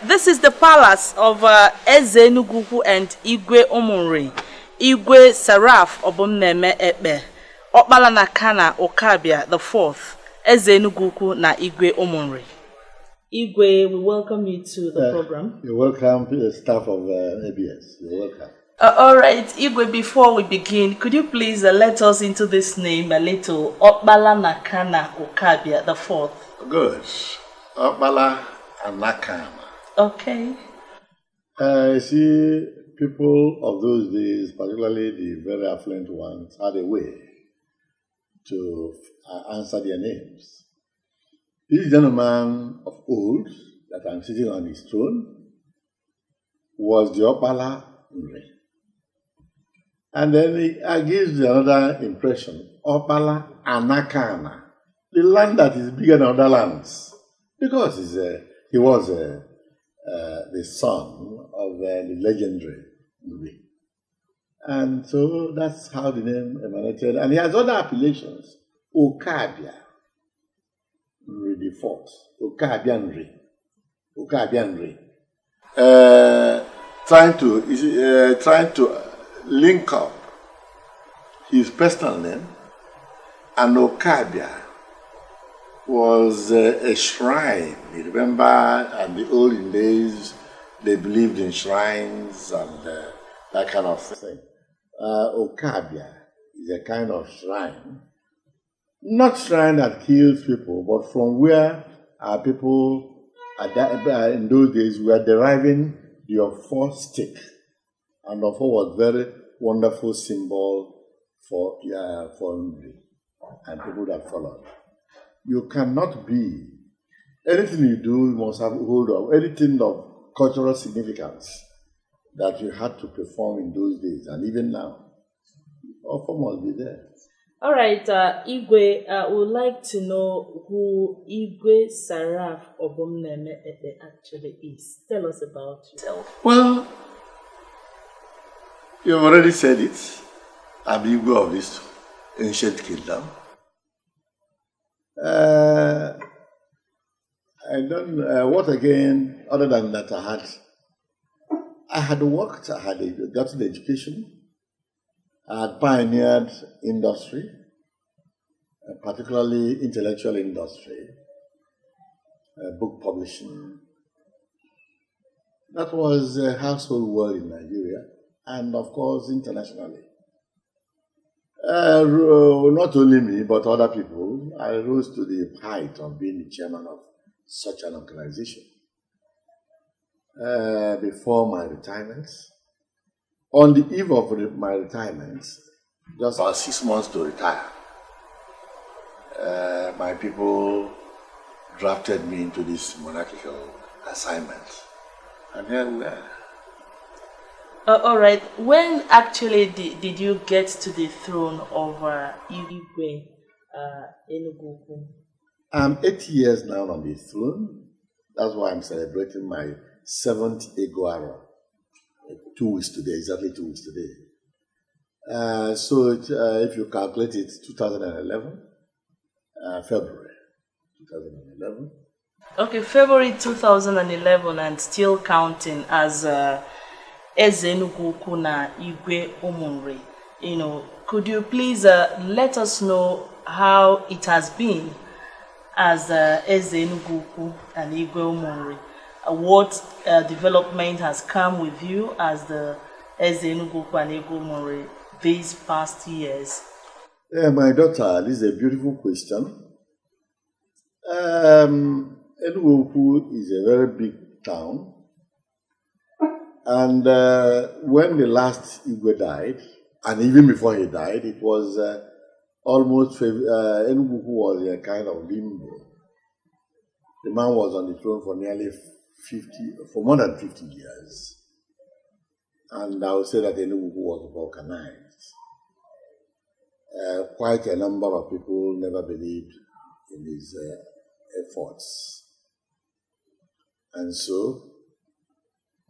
This is the palace of Eze Enugwu-Ukwu and Igwe Umunri. Igwe Saraf Obumneme Ekpeh. Okpala na Kana Okabia the fourth. Eze Enugwu-Ukwu na Igwe Umunri. Igwe, we welcome you to the program. You're welcome to the staff of ABS. You're welcome. All right, Igwe, before we begin, could you please let us into this name a little? Okpala na Kana Okabia the fourth. Good. Okpala and Nakana. Okay. See, people of those days, particularly the very affluent ones, had a way to answer their names. This gentleman of old, that I'm sitting on his throne, was the Okpala Nri. And then he gives another impression, Okpala Anakana, the land that is bigger than other lands, because he was the son of the legendary Nri. And so that's how the name emanated. And he has other appellations, Okabia Nri the fourth, Okabia Nri, trying to link up his personal name, and Okabia was a shrine. You remember, in the olden days, they believed in shrines and that kind of thing. Okabia is a kind of shrine, not shrine that kills people, but from where people in those days were deriving the Ofo stick. And Ofo was a very wonderful symbol for Nri and people that followed. You cannot be, anything you do, you must have hold of, anything of cultural significance that you had to perform in those days, and even now, Ofo must be there. All right, Igwe, I would like to know who Igwe Saraf Obumneme Ekpeh actually is. Tell us about yourself. Well, you've already said it. I'm Igwe of this ancient kingdom. I don't what again, other than that I had worked, I had gotten education, I had pioneered industry, particularly intellectual industry, book publishing. That was a household word in Nigeria and of course internationally. Not only me, but other people. I rose to the height of being the chairman of such an organization. Before my retirement, on the eve of my retirement, just about 6 months to retire, my people drafted me into this monarchical assignment. And then all right. When actually did you get to the throne of Igwe Enugwu-Ukwu? I'm 8 years now on the throne. That's why I'm celebrating my 7th Ego era. 2 weeks today, exactly 2 weeks today. So if you calculate it, 2011, February 2011. Okay, February 2011 and still counting as Eze Enugwu-Ukwu na Igwe Umunri. Could you please let us know how it has been as Eze Enugwu-Ukwu and Igwe Umunri? What development has come with you as the Eze Enugwu-Ukwu and Igwe Umunri these past years? Yeah, my daughter, this is a beautiful question. Enugwu-Ukwu is a very big town. And when the last Igwe died, and even before he died, it was almost, Enugwu-Ukwu was a kind of limbo. The man was on the throne for more than 50 years. And I would say that Enugwu-Ukwu was balkanized. Quite a number of people never believed in his efforts. And so,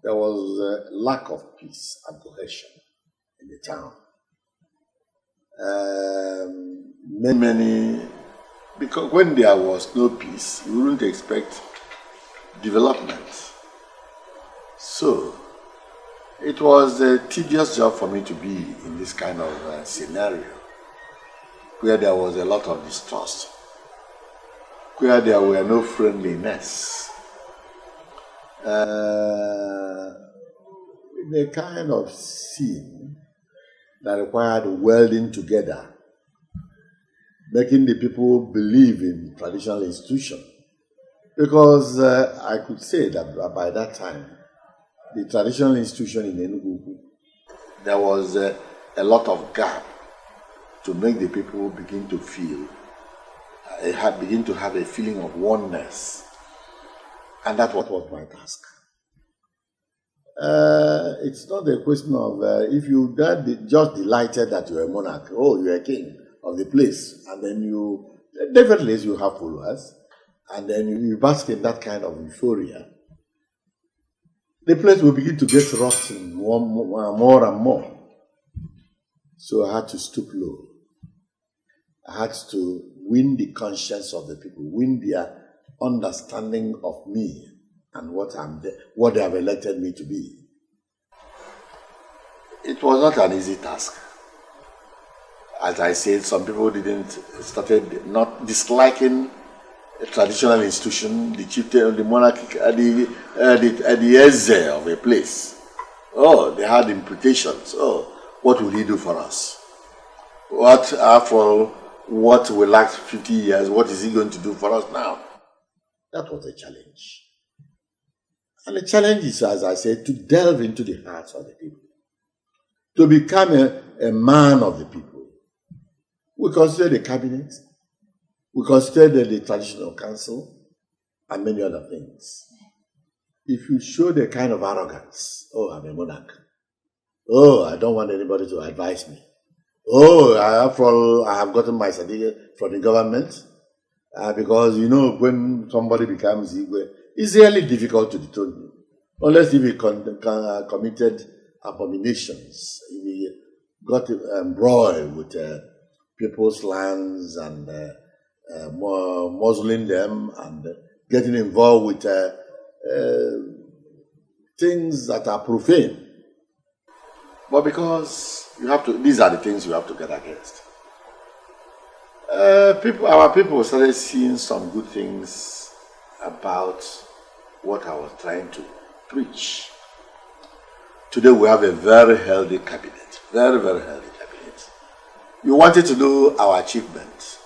there was a lack of peace and cohesion in the town. Because when there was no peace, you wouldn't expect development. So, it was a tedious job for me to be in this kind of scenario, where there was a lot of distrust, where there were no friendliness, in a kind of scene that required welding together, making the people believe in traditional institution. Because I could say that by that time, the traditional institution in Enugu, there was a lot of gap to make the people begin to feel, begin to have a feeling of oneness. And that was my task. It's not a question of if you just delighted that you're a monarch, oh, you're a king of the place, and then definitely you have followers, and then you bask in that kind of euphoria, the place will begin to get rotten more and more. So I had to stoop low. I had to win the conscience of the people, win their understanding of me and what they have elected me to be. It was not an easy task. As I said, some people started not disliking a traditional institution, the chieftain, the monarchy, the Eze of a place. Oh, they had imputations. Oh, what will he do for us? What, after what we lacked 50 years, what is he going to do for us now? That was a challenge. And the challenge is, as I said, to delve into the hearts of the people, to become a man of the people. We consider the cabinet, we consider the traditional council, and many other things. If you show the kind of arrogance, oh, I'm a monarch. Oh, I don't want anybody to advise me. Oh, after all, I have gotten my certificate from the government. Because, when somebody becomes Igwe, it's really difficult to dethrone him. Unless if he committed abominations, if he got embroiled with people's lands and muzzling them and getting involved with things that are profane. But because these are the things you have to get against. Our people started seeing some good things about what I was trying to preach. Today we have a very healthy cabinet, very, very healthy cabinet. You wanted to know our achievement.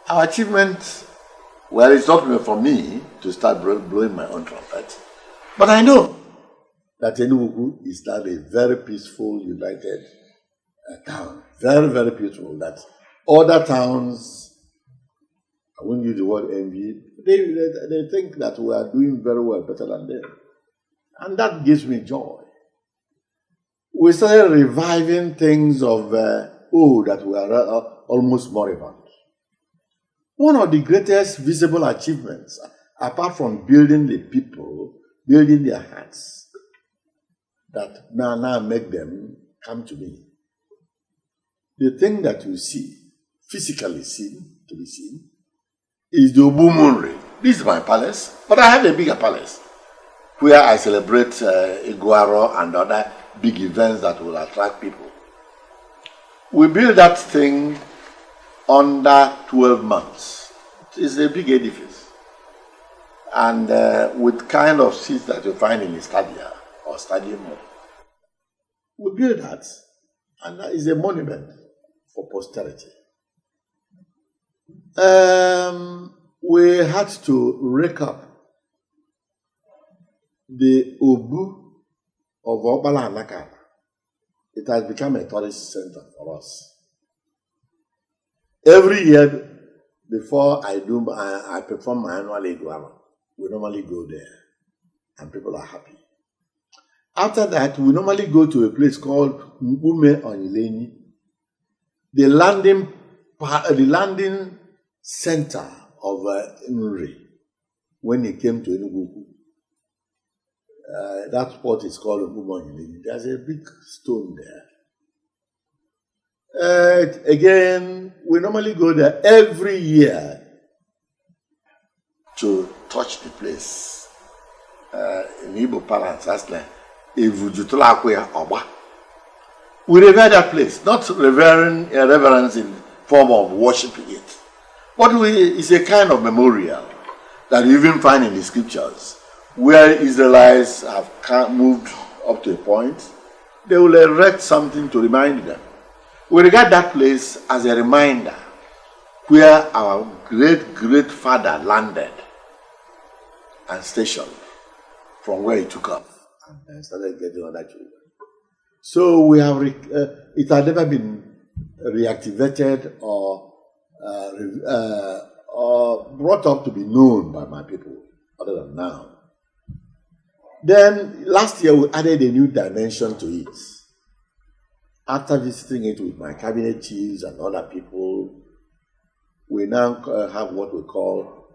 Our achievement, well, it's not for me to start blowing my own trumpet, but I know that Enugu is now a very peaceful, united town. Very, very peaceful. That other towns, I won't use the word envy, they think that we are doing very well, better than them. And that gives me joy. We started reviving things of, that were almost moribund. One of the greatest visible achievements, apart from building the people, building their hearts, that now make them come to me. The thing that you see, physically seen, to be seen, is the Igwe Umunri. This is my palace, but I have a bigger palace where I celebrate Iguaro and other big events that will attract people. We built that thing under 12 months. It's a big edifice. And with kind of seats that you find in the stadia or stadium. We built that, and that is a monument for posterity. We had to rake up the Obu of Obala Nakara. It has become a tourist center for us. Every year, before I perform my annual Iguaro, we normally go there, and people are happy. After that, we normally go to a place called Mpume Onyileni, the landing center of Umunri when he came to Enugu-Ukwu. That spot is called Mpume Onyileni. There's a big stone there. Again, we normally go there every year to touch the place in Igbo parlance, that's like Oba. We revere that place, not reverence in form of worshiping it. But it's a kind of memorial that you even find in the scriptures, where Israelites have moved up to a point, they will erect something to remind them. We regard that place as a reminder where our great father landed and stationed from where he took off and then started getting other children. So we have it had never been reactivated or brought up to be known by my people other than now. Then last year we added a new dimension to it. After visiting it with my cabinet chiefs and other people, we now have what we call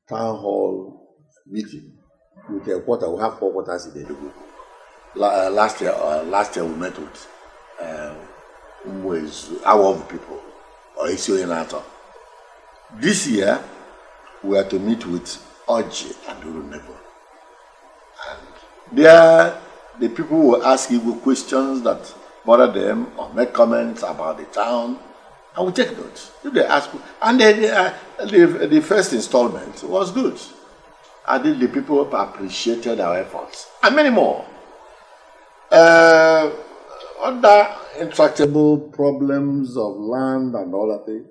town hall meeting with a quarter. We have 4 quarters in Enugu. Last year we met with our people, or Isioyenato. This year we are to meet with Oji and Urunego. And there the people will ask you questions that bother them or make comments about the town. I will take notes. If they ask, and then the first installment was good. I think the people appreciated our efforts, and many more. Other intractable problems of land and all that thing,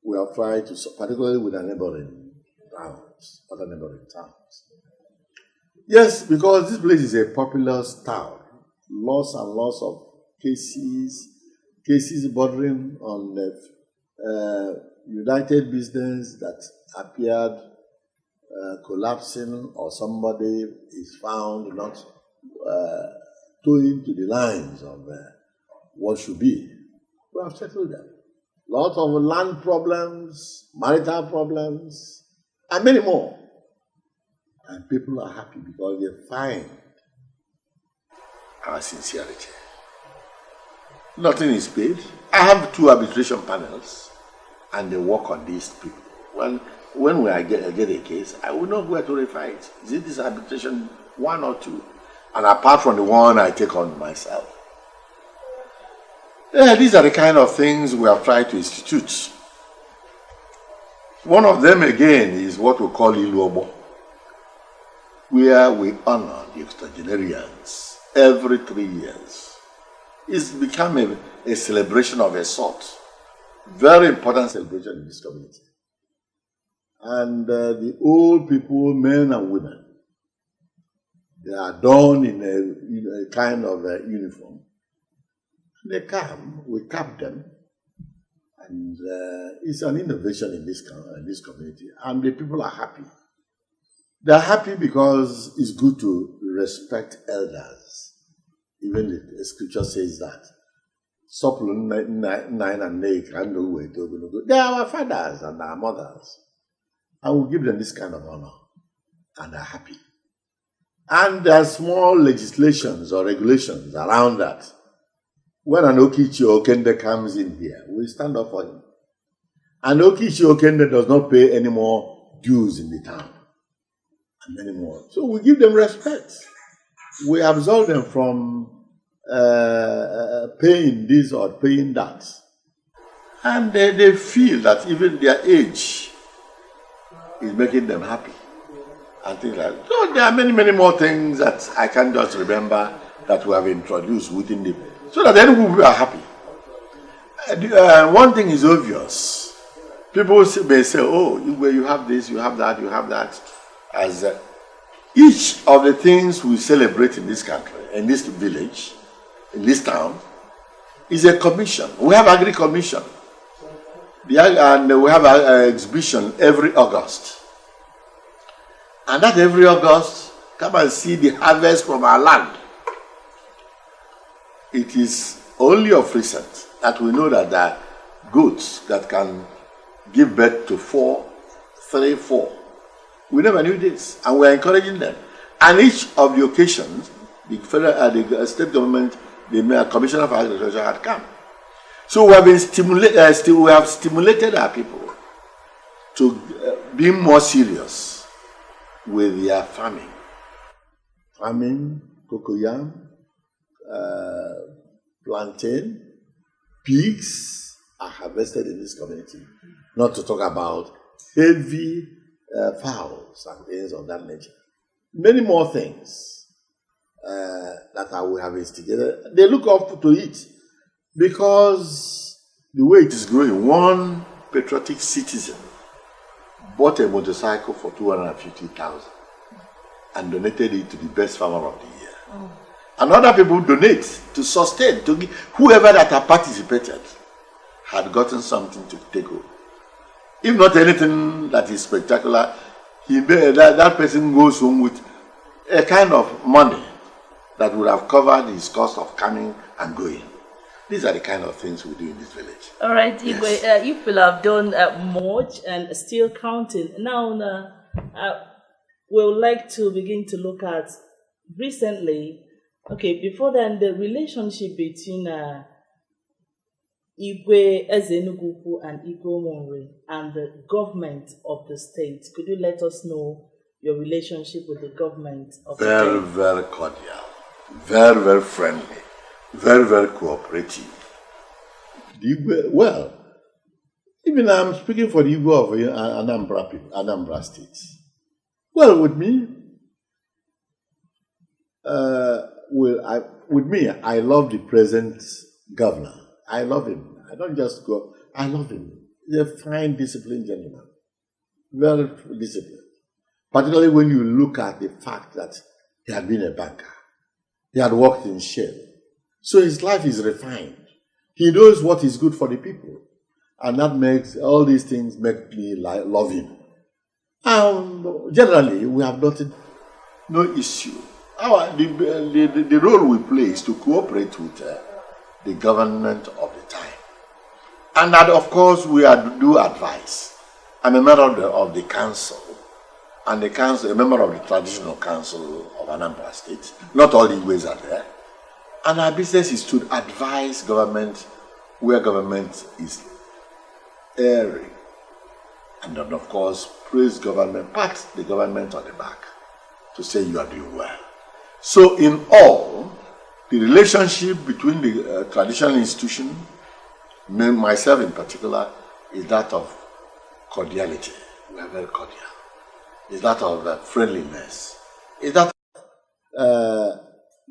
we have tried to, particularly with our neighboring towns, other neighboring towns. Yes, because this place is a populous town. Lots and lots of cases bordering on United business that appeared collapsing, or somebody is found not toeing to the lines of what should be. We have settled them. Lots of land problems, marital problems, and many more. And people are happy because they find our sincerity. Nothing is paid. I have 2 arbitration panels, and they work on these people. Well, when I get a case, I will know where to refer it. Is it this arbitration 1 or 2? And apart from the one I take on myself. These are the kind of things we have tried to institute. One of them again is what we call Iluobo, where we honor the octogenarians every 3 years. It's become a celebration of a sort. Very important celebration in this community. And the old people, men and women, they are donned in a kind of uniform. They come, we cap them, and it's an innovation in this community, and the people are happy. They are happy because it's good to respect elders. Even the scripture says that. They are our fathers and our mothers. And we give them this kind of honor, and they're happy. And there are small legislations or regulations around that. When an Okichi Okende comes in here, we stand up for him. And Okichi Okende does not pay any more dues in the town. And many more. So we give them respect. We absolve them from paying this or paying that. And they feel that even their age is making them happy. And things like that. So there are many more things that I can't just remember that we have introduced within the, so that then we are happy. One thing is obvious. People may say, oh, you have this, you have that, you have that. As each of the things we celebrate in this country, in this village, in this town, is a commission. We have agri-commission. And we have an exhibition every August. And that every August, come and see the harvest from our land. It is only of recent that we know that there are goats that can give birth to 4. We never knew this, and we are encouraging them. And each of the occasions, the federal, the state government, the Commissioner for Agriculture had come. So we have been stimulated our people to be more serious with their farming. Farming, cocoyam, plantain, pigs are harvested in this community. Not to talk about heavy fowls and things of that nature. Many more things that I will have instigated. They look up to it because the way it is growing, one patriotic citizen bought a motorcycle for 250,000 and donated it to the best farmer of the year. Oh. And other people donate to sustain, to give, whoever that had participated had gotten something to take home. If not anything that is spectacular, that person goes home with a kind of money that would have covered his cost of coming and going. These are the kind of things we do in this village. All right, Igwe, yes. You will have done much and still counting. Now, we would like to begin to look at recently, okay, before then, the relationship between Igwe Eze Enugwu-Ukwu and Igwe Umunri and the government of the state. Could you let us know your relationship with the government of the state? Very, very cordial, very, very friendly, very, very cooperative. Well, even I'm speaking for the Igwe of Anambra State. Well, with me, I love the present governor. I love him. I don't just go. I love him. He's a fine, disciplined gentleman. Very disciplined. Particularly when you look at the fact that he had been a banker. He had worked in Shell. So his life is refined. He knows what is good for the people. And that makes, all these things make me love him. Generally, we have no issue. The role we play is to cooperate with the government of the time. And that, of course, we do advise. I'm a member of the council, and a member of the traditional council of Anambra State. Not all the Igwes are there. And our business is to advise government where government is erring. And then, of course, praise government, pat the government on the back to say you are doing well. So in all, the relationship between the traditional institution, myself in particular, is that of cordiality. We are very cordial. Is that of friendliness. Is that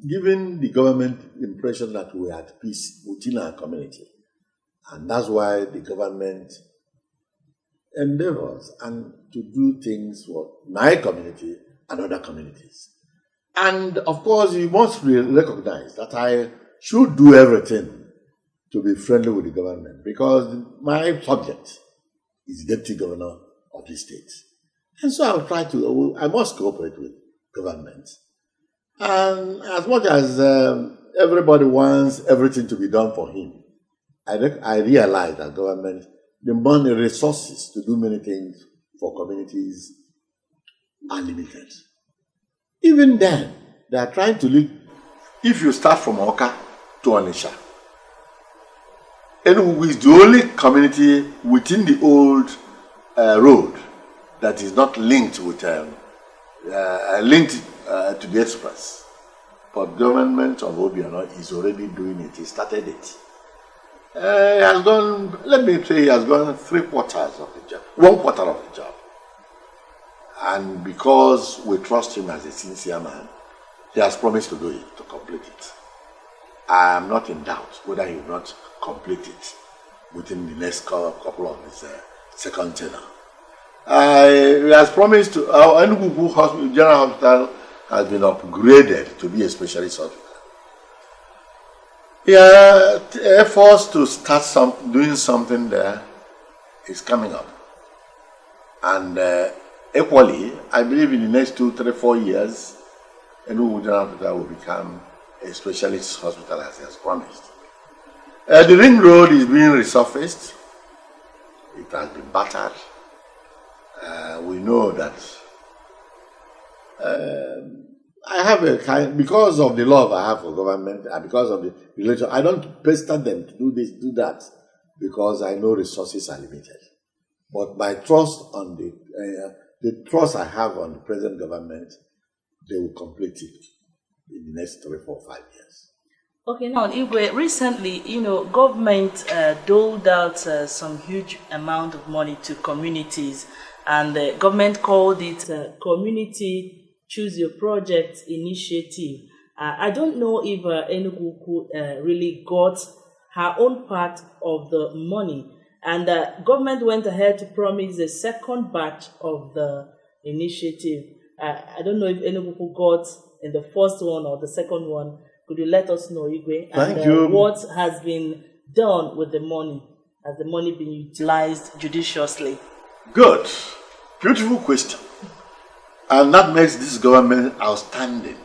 giving the government the impression that we are at peace within our community. And that's why the government endeavors and to do things for my community and other communities. And of course, you must recognize that I should do everything to be friendly with the government because my subject is deputy governor of the state. And so I must cooperate with government. And as much as everybody wants everything to be done for him, I realize that government, the money, resources to do many things for communities are limited. Even then, they are trying to look. If you start from Oka to Onitsha, Enugu is the only community within the old road that is not linked with to the express. But government of Obiano is already doing it. He started it. He has gone, let me say, he has gone 3/4 of the job, 1/4 of the job. And because we trust him as a sincere man, he has promised to do it, to complete it. I am not in doubt whether he will not complete it within the next couple of his second tenure. He has promised to, our Enugu General Hospital has been upgraded to be a specialist hospital. Yeah, efforts to start doing something there is coming up. And equally, I believe in the next 2, 3, 4 years, Enugu General Hospital will become a specialist hospital as he has promised. The ring road is being resurfaced. It has been battered. We know that I have a kind, because of the love I have for government and because of the relation, I don't pester them to do this, do that, because I know resources are limited. But my trust on the trust I have on the present government, they will complete it in the next 3, 4, 5 years. Okay, now, Igwe, recently, government doled out some huge amount of money to communities, and the government called it Community Choose Your Project Initiative. I don't know if Enugu really got her own part of the money, and the government went ahead to promise the second batch of the initiative. I don't know if Enugu got in the first one or the second one. Could you let us know, Igwe? Thank you. What has been done with the money? Has the money been utilized judiciously? Good. Beautiful question. And that makes this government outstanding.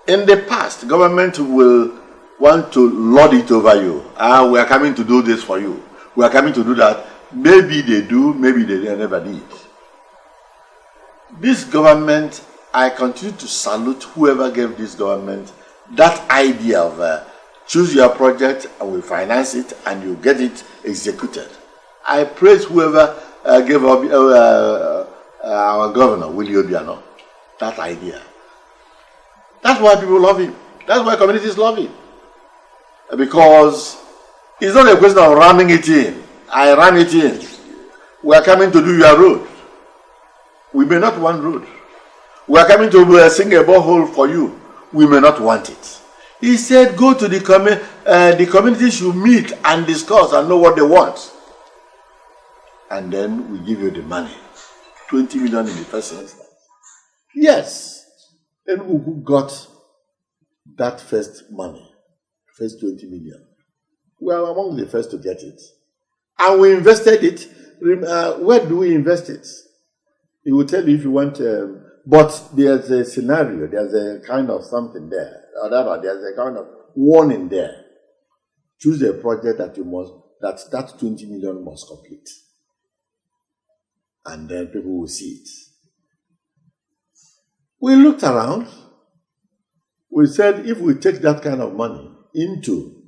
In the past, government will want to lord it over you. We are coming to do this for you. We are coming to do that. Maybe they do, maybe they never did. This government, I continue to salute whoever gave this government that idea of choose your project and we finance it and you get it executed. I praise whoever gave our governor, Willie Obiano, that idea. That's why people love him. That's why communities love him. Because it's not a question of ramming it in. I ram it in. We are coming to do your road. We may not want road. We are coming to sing a borehole for you. We may not want it. He said, go to the community should meet and discuss and know what they want. And then we give you the money. 20 million in the first instance. Yes. And who got that first money? First 20 million. We are among the first to get it. And we invested it. Where do we invest it? He will tell you if you want... but there's a scenario, there's a kind of something there, or there's a kind of warning there. Choose a project that 20 million must complete. And then people will see it. We looked around. We said if we take that kind of money into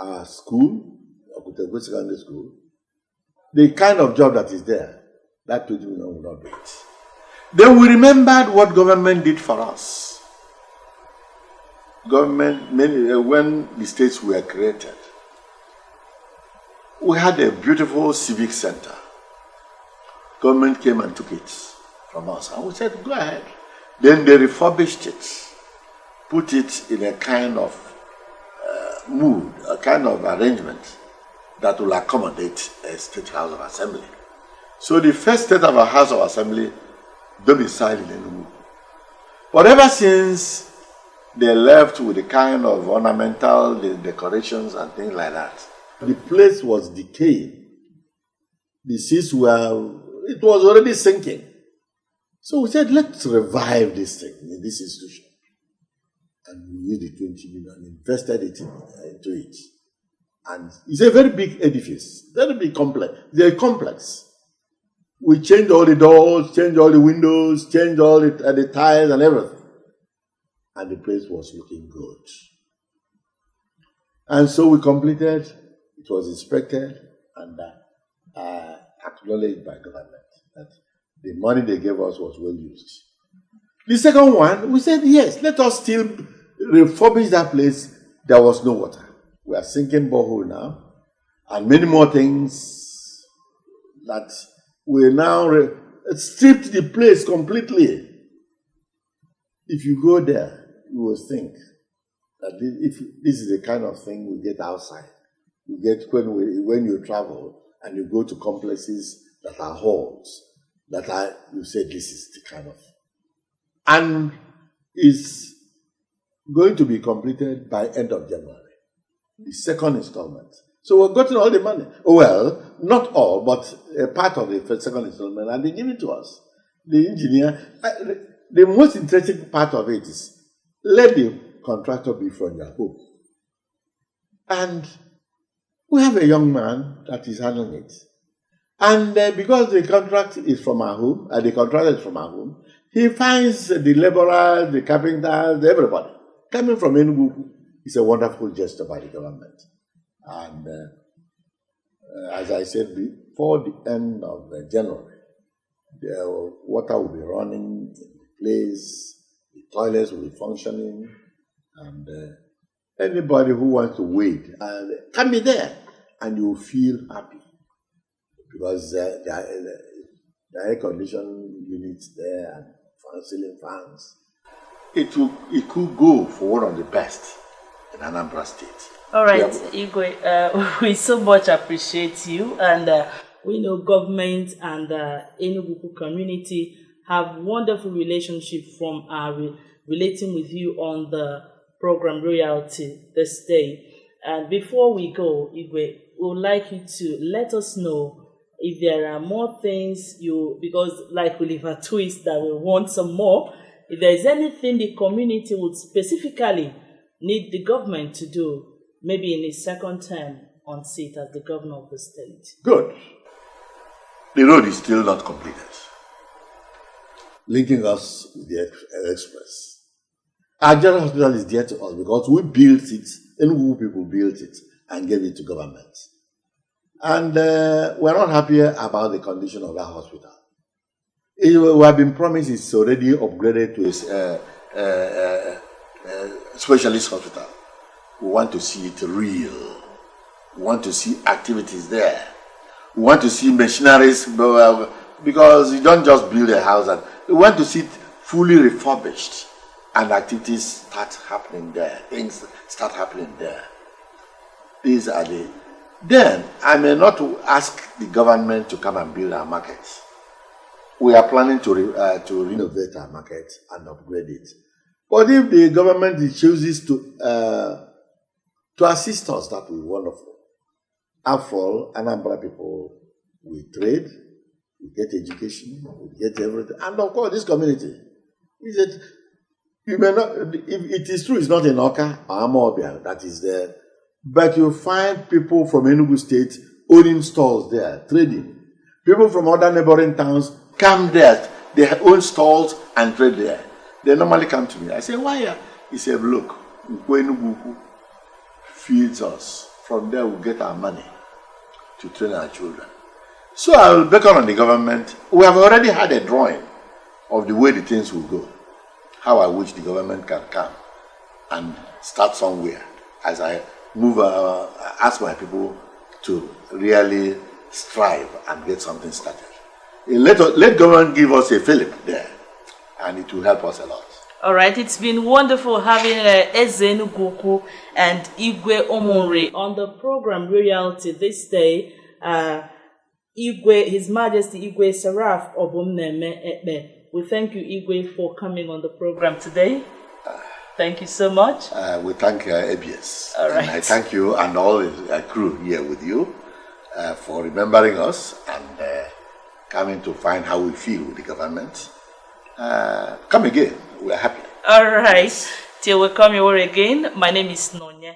our school, Okutegwe Secondary School, the kind of job that is there, that 20 million will not do it. Then we remembered what government did for us. When the states were created, we had a beautiful civic center. Government came and took it from us. And we said, go ahead. Then they refurbished it, put it in a kind of mood, a kind of arrangement that will accommodate a state house of assembly. So the first state of a house of assembly domiciled in Enugu. But ever since they left with the kind of ornamental decorations and things like that, the place was decaying. The seats it was already sinking. So we said, let's revive this thing, this institution. And we used the 20 million, invested it into it. And it's a very big edifice, very big complex. They're complex. We changed all the doors, changed all the windows, changed all the tiles and everything. And the place was looking good. And so we completed, it was inspected and acknowledged by government that the money they gave us was well used. The second one, we said, yes, let us still refurbish that place. There was no water. We are sinking borehole now. And many more things that we now stripped the place completely. If you go there, you will think that if this is the kind of thing we get outside. You get when you travel and you go to complexes that are halls, you say this is the kind of. And it's going to be completed by end of January, the second installment. So we've gotten all the money. Well, not all, but a part of the second installment, and they give it to us. The engineer, the most interesting part of it is let the contractor be from your home. And we have a young man that is handling it. And because the contract is from our home, the contractor is from our home, he finds the laborers, the carpenters, everybody coming from Enugu. It's a wonderful gesture by the government. And as I said, before the end of January, the water will be running in place, the toilets will be functioning, and anybody who wants to wait can be there, and you will feel happy because the air conditioning units there and ceiling fans. It could go for one of the best in Anambra State. All right, Igwe, we so much appreciate you, and we know government and Enugu community have wonderful relationship from relating with you on the program Royalty this day. And before we go, Igwe, we would like you to let us know if there are more things because like we leave a twist that we want some more, if there is anything the community would specifically need the government to do, maybe in his second term on seat as the governor of the state. Good. The road is still not completed, linking us with the express. Our general hospital is dear to us because we built it, Enugu people built it and gave it to government. And we're not happy about the condition of that hospital. We have been promised it's already upgraded to a specialist hospital. We want to see it real. We want to see activities there. We want to see machineries, because you don't just build a house. We want to see it fully refurbished and activities start happening there. Things start happening there. These are the... Then, I may not ask the government to come and build our market. We are planning to renovate our market and upgrade it. But if the government chooses to assist us, that will be wonderful. After all, Anambra people, we trade, we get education, we get everything. And of course, this community, you may not, if it is true, it's not in Oka or Amobia that is there. But you find people from Enugu State owning stores there, trading. People from other neighboring towns come there, they own stalls and trade there. They normally come to me. I say, why? He said, look, Igwe Umunri feeds us. From there we get our money to train our children. So I will beckon on the government. We have already had a drawing of the way the things will go. How I wish the government can come and start somewhere as I ask my people to really strive and get something started. Let government give us a fillip there, and it will help us a lot. All right, it's been wonderful having Eze Enugwu-Ukwu and Igwe Umunri on the program Royalty this day. His Majesty Igwe Seraph Obumneme Ekpeh. We thank you, Igwe, for coming on the program today. Thank you so much. We thank ABS. All right. And I thank you and all the crew here with you for remembering us and coming to find how we feel with the government. Come again. We are happy. All right. Till we come here again, my name is Nonye.